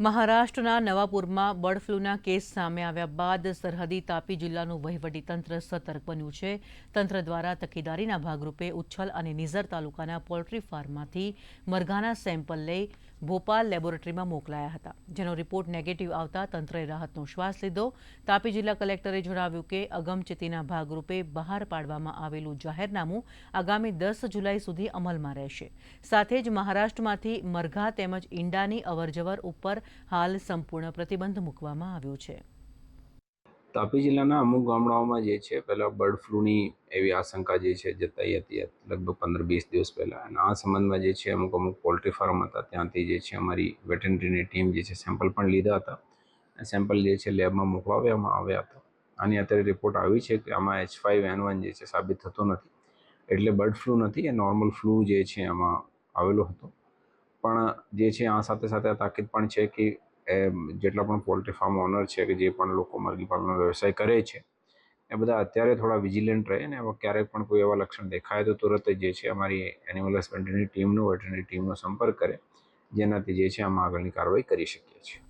મહારાષ્ટ્રના નવાપુરમાં bird ફ્લૂના case સામે આવ્યા બાદ સરહદી તાપી જિલ્લાનું વહીવટીતંત્ર સતર્ક બન્યું છે. તંત્ર દ્વારા તકેદારીના ભાગરૂપે ઉચ્છલ અને નિઝર તાલુકાના પોલ્ટ્રી ફાર્મમાંથી મરઘાના સેમ્પલ લઈ ભોપાલ લેબોરેટરીમાં મોકલાયા હતા, જેનો રિપોર્ટ નેગેટિવ આવતા તંત્રએ રાહતનો શ્વાસ લીધો. તાપી જિલ્લા કલેક્ટરે જણાવ્યું કે અગમચેતીના ભાગરૂપે બહાર પાડવામાં આવેલું જાહેરનામું આગામી 10 જુલાઈ સુધી અમલમાં રહેશે. સાથે જ મહારાષ્ટ્રમાંથી મરઘા તેમજ ઈંડાની અવરજવર ઉપર હાલ સંપૂર્ણ પ્રતિબંધ મૂકવામાં આવ્યો છે. તાપી જિલ્લાના અમુક ગામડાઓમાં જે છે પહેલાં બર્ડ ફ્લૂની એવી આશંકા જે છે જતાઈ હતી લગભગ 15-20 દિવસ પહેલાં. અને આ સંબંધમાં જે છે અમુક પોલ્ટ્રી ફાર્મ હતા, ત્યાંથી જે છે અમારી વેટરનરીની ટીમ જે છે સેમ્પલ પણ લીધા હતા. સેમ્પલ જે છે લેબમાં મોકલાવવામાં આવ્યા હતા. આની અત્યારે રિપોર્ટ આવી છે કે આમાં H5N1 જે છે સાબિત થતો નથી, એટલે બર્ડ ફ્લૂ નથી, એ નોર્મલ ફ્લૂ જે છે આમાં આવેલો હતો. પણ જે છે આ સાથે સાથે તાકીદ પણ છે કે જેટલા પણ પોલ્ટ્રી ફાર્મ ઓનર છે કે જે પણ લોકો મરઘી પાલનનો વ્યવસાય કરે છે એ બધા અત્યારે થોડા વિજિલન્ટ રહે ને ક્યારેક પણ કોઈ એવા લક્ષણ દેખાય તો તુરંત જે છે અમારી એનિમલ હસબન્ડરીની ટીમનો વેટરનરી ટીમનો સંપર્ક કરે, જેનાથી જે છે આમાં આગળની કાર્યવાહી કરી શકીએ છીએ.